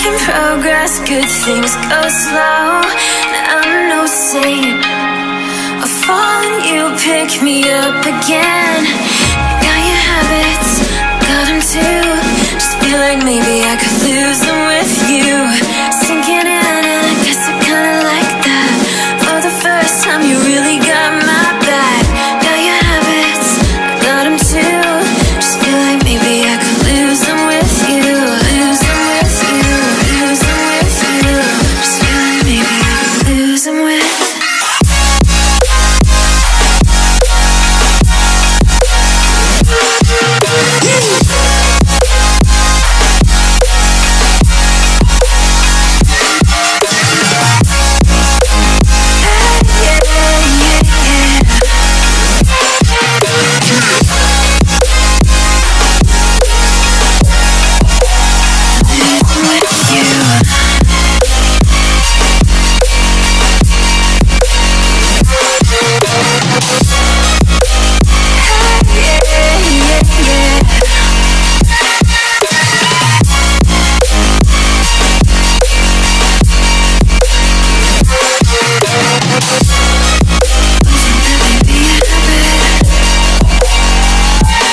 in progress, good things go slow. And I'm no saint, I fall and you pick me up again. Got your habits, got them too. Just feel like maybe I could lose them with you. Sinking